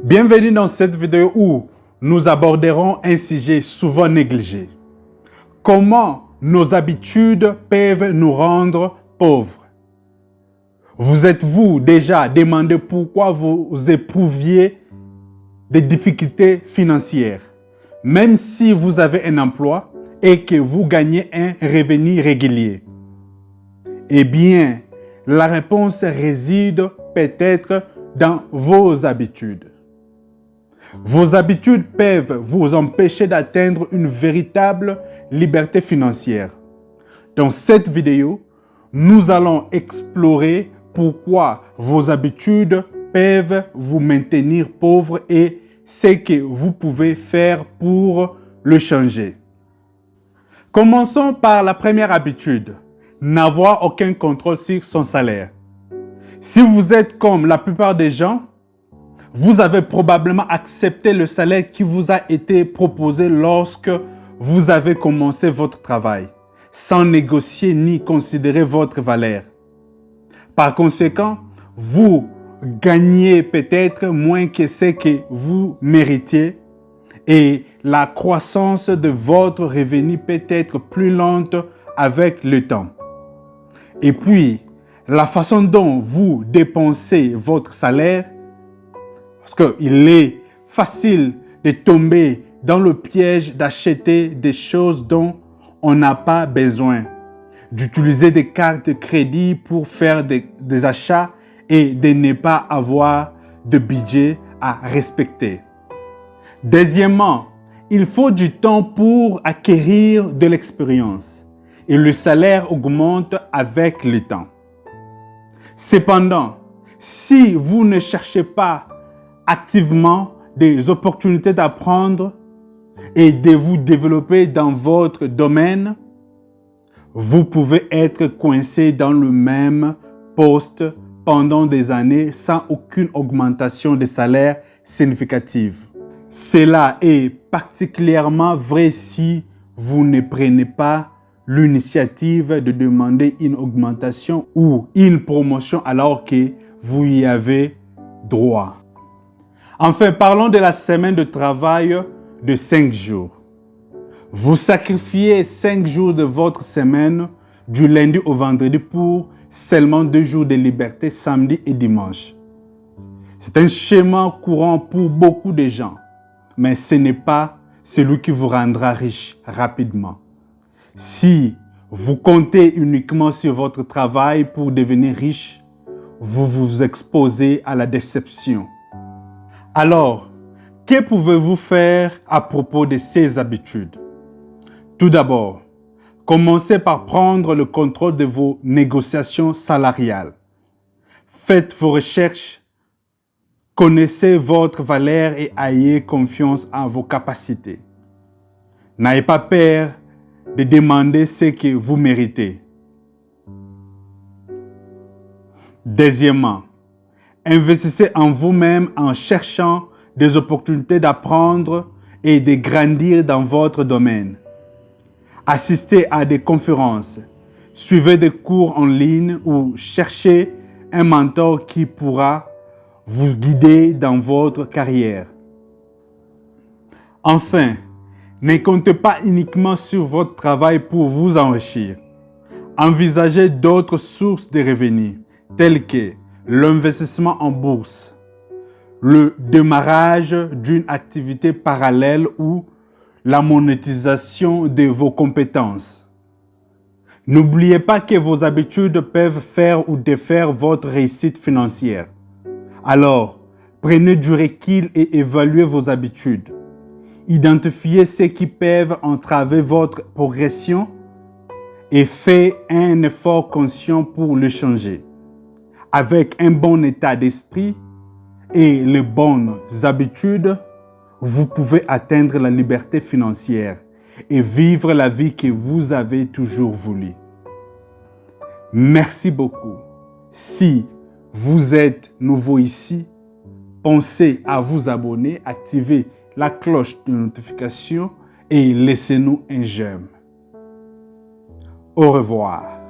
Bienvenue dans cette vidéo où nous aborderons un sujet souvent négligé. Comment nos habitudes peuvent nous rendre pauvres? Vous êtes-vous déjà demandé pourquoi vous éprouviez des difficultés financières, même si vous avez un emploi et que vous gagnez un revenu régulier? Eh bien, la réponse réside peut-être dans vos habitudes. Vos habitudes peuvent vous empêcher d'atteindre une véritable liberté financière. Dans cette vidéo, nous allons explorer pourquoi vos habitudes peuvent vous maintenir pauvre et ce que vous pouvez faire pour le changer. Commençons par la première habitude, n'avoir aucun contrôle sur son salaire. Si vous êtes comme la plupart des gens, vous avez probablement accepté le salaire qui vous a été proposé lorsque vous avez commencé votre travail, sans négocier ni considérer votre valeur. Par conséquent, vous gagnez peut-être moins que ce que vous méritiez et la croissance de votre revenu peut être plus lente avec le temps. Et puis, la façon dont vous dépensez votre salaire, parce qu'il est facile de tomber dans le piège d'acheter des choses dont on n'a pas besoin, d'utiliser des cartes de crédit pour faire des achats et de ne pas avoir de budget à respecter. Deuxièmement, il faut du temps pour acquérir de l'expérience et le salaire augmente avec le temps. Cependant, si vous ne cherchez pas activement des opportunités d'apprendre et de vous développer dans votre domaine, vous pouvez être coincé dans le même poste pendant des années sans aucune augmentation de salaire significative. Cela est particulièrement vrai si vous ne prenez pas l'initiative de demander une augmentation ou une promotion alors que vous y avez droit. Enfin, parlons de la semaine de travail de 5 jours. Vous sacrifiez 5 jours de votre semaine du lundi au vendredi pour seulement 2 jours de liberté, samedi et dimanche. C'est un schéma courant pour beaucoup de gens, mais ce n'est pas celui qui vous rendra riche rapidement. Si vous comptez uniquement sur votre travail pour devenir riche, vous vous exposez à la déception. Alors, que pouvez-vous faire à propos de ces habitudes? Tout d'abord, commencez par prendre le contrôle de vos négociations salariales. Faites vos recherches, connaissez votre valeur et ayez confiance en vos capacités. N'ayez pas peur de demander ce que vous méritez. Deuxièmement, investissez en vous-même en cherchant des opportunités d'apprendre et de grandir dans votre domaine. Assistez à des conférences, suivez des cours en ligne ou cherchez un mentor qui pourra vous guider dans votre carrière. Enfin, ne comptez pas uniquement sur votre travail pour vous enrichir. Envisagez d'autres sources de revenus, telles que l'investissement en bourse, le démarrage d'une activité parallèle ou la monétisation de vos compétences. N'oubliez pas que vos habitudes peuvent faire ou défaire votre réussite financière. Alors, prenez du recul et évaluez vos habitudes. Identifiez ceux qui peuvent entraver votre progression et faites un effort conscient pour le changer. Avec un bon état d'esprit et les bonnes habitudes, vous pouvez atteindre la liberté financière et vivre la vie que vous avez toujours voulu. Merci beaucoup. Si vous êtes nouveau ici, pensez à vous abonner, activez la cloche de notification et laissez-nous un j'aime. Au revoir.